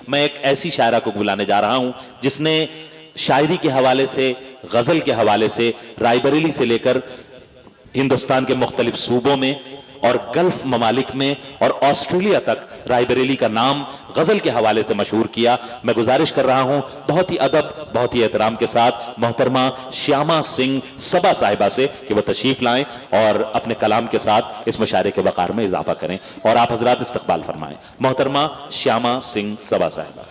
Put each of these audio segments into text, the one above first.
मैं एक ऐसी शायरा को बुलाने जा रहा हूं जिसने शायरी के हवाले से, गजल के हवाले से रायबरेली से लेकर हिंदुस्तान के मुख्तलिफ सूबों में और गल्फ ममालिक में और ऑस्ट्रेलिया तक रायबरेली का नाम गजल के हवाले से मशहूर किया। मैं गुजारिश कर रहा हूं बहुत ही अदब, बहुत ही एहतराम के साथ मोहतरमा श्यामा सिंह सबा साहिबा से कि वो तशरीफ लाएं और अपने कलाम के साथ इस मुशायरे के वक़ार में इजाफा करें और आप हजरात इस्तकबाल फरमाएं। मोहतरमा श्यामा सिंह सबा साहिबा।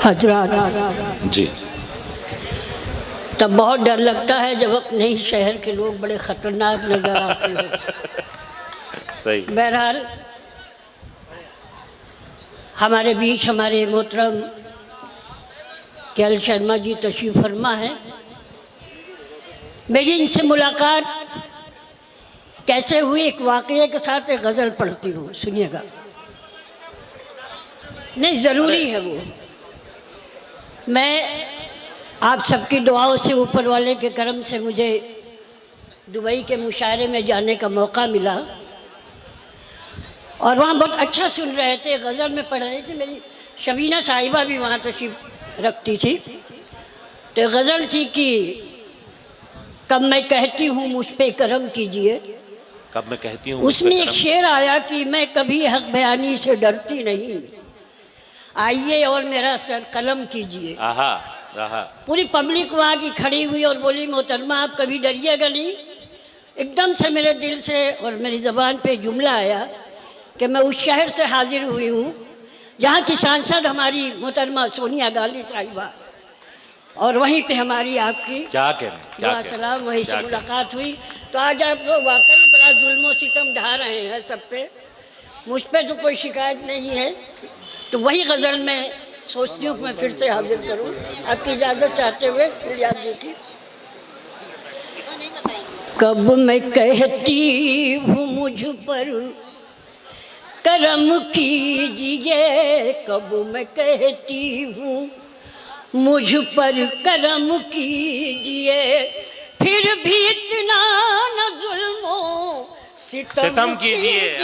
हजरात जी, तब बहुत डर लगता है जब अपने ही शहर के लोग बड़े खतरनाक नजर आते हैं। सही। बहरहाल हमारे बीच हमारे मोहतरम केएल शर्मा जी तशरीफ फरमा है। मेरी इनसे मुलाकात कैसे हुई, एक वाक़ये के साथ एक गज़ल पढ़ती हूँ, सुनिएगा। नहीं, ज़रूरी है वो। मैं आप सबकी दुआओं से, ऊपर वाले के करम से मुझे दुबई के मुशायरे में जाने का मौका मिला और वहाँ बहुत अच्छा सुन रहे थे, गज़ल में पढ़ रही थी। मेरी शबीना साहिबा भी वहाँ तशरीफ रखती थी। तो गज़ल थी कि कब मैं कहती हूँ मुझ पे करम कीजिए, कब मैं कहती हूँ। उसमें एक शेर आया कि मैं कभी हक बयानी से डरती नहीं, आइए और मेरा सर कलम कीजिए। आहा, आहा। पूरी पब्लिक वहाँ की खड़ी हुई और बोली मोहतरमा आप कभी डरिएगा नहीं। एकदम से मेरे दिल से और मेरी ज़बान पे जुमला आया कि मैं उस शहर से हाजिर हुई हूँ जहाँ की सांसद हमारी मोहतरमा सोनिया गांधी साहिबा, और वहीं पे हमारी आपकी क्या कहने, सलाम, वहीं से मुलाकात हुई। तो आज आप लोग वाकई बड़ा जुल्म सितम ढा रहे हैं सब पे। मुझ पे तो कोई शिकायत नहीं है। तो वही गज़ल मैं सोचती हूँ कि मैं फिर से हाजिर करूँ, आपकी इजाज़त चाहते हुए। याद देखिए, कब मैं कहती हूँ मुझ पर करम कीजिए, कब मैं कहती हूँ मुझ पर करम कीजिए, फिर भी इतना न जुल्मो सितम कीजिए।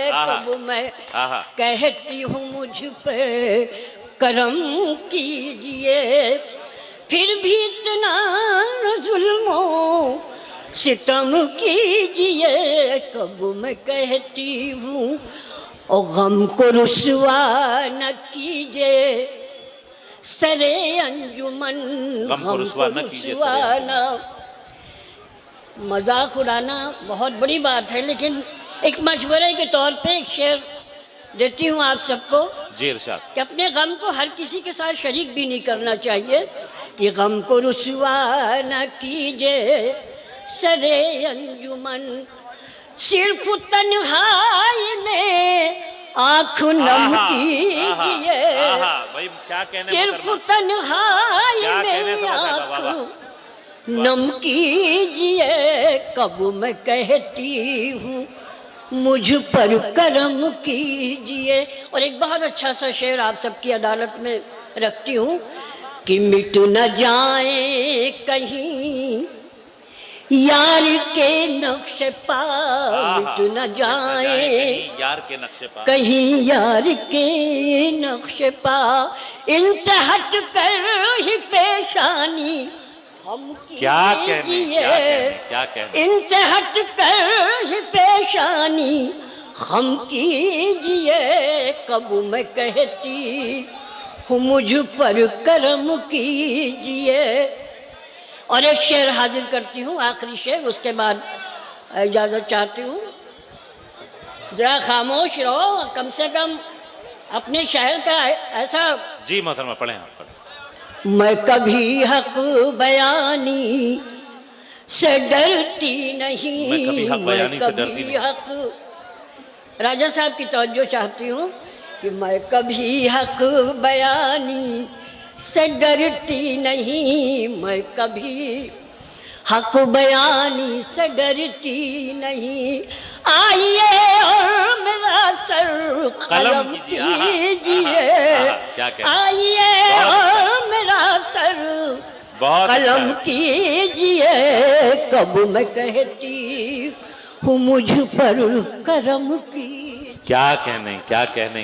कब मैं कहती हूँ मुझ पे करम कीजिए, फिर भी इतना न जुल्मो सितम कीजिए। कब मैं कहती हूँ ओ गम को रुसवा न कीजिए सरे अंजुमन, गम को रुसवा न कीजिए। मजाक उड़ाना बहुत बड़ी बात है, लेकिन एक मशवरे के तौर पे एक शेर देती हूँ आप सबको जी इरशाद, कि अपने गम को हर किसी के साथ शरीक भी नहीं करना चाहिए। कि गम को रुसवा न कीजिए सरे अंजुमन, सिर्फ तन्हाई में आँख नम कीजिए, सिर्फ तन्हाई में आँख नम कीजिए। कब मैं कहती हूँ मुझ पर करम कीजिए। और एक बहुत अच्छा सा शेर आप सबकी अदालत में रखती हूँ कि मिट न जाए कहीं यार के नक्शे पा, मिट न जाए यार के नक्शे पा, कहीं यार के नक्शे पा, इनसे हट कर ही पेशानी हम कीजिए, इनसे हट कर ही पेशानी हम कीजिए। कब मैं कहती हूँ मुझ पर करम कीजिए। और एक शेर हाजिर करती हूँ, आखिरी शेर, उसके बाद इजाज़त चाहती हूँ। जरा खामोश रहो, कम से कम अपने शहर का ऐसा। जी मोहतरमा पढ़ें आप, पढ़ें। मैं कभी हक बयानी से डरती नहीं, मैं कभी हक बयानी से डरती नहीं। हक, राजा साहब की तवज्जो चाहती हूँ कि मैं कभी हक बयानी से डरती नहीं, मैं कभी हक बयानी से डरती नहीं। आइए और मेरा सर कलम कीजिए, आइए और मेरा सर बहुत कलम अच्छा। कीजिए कब मैं कहती हूँ मुझ पर करम की। क्या कहने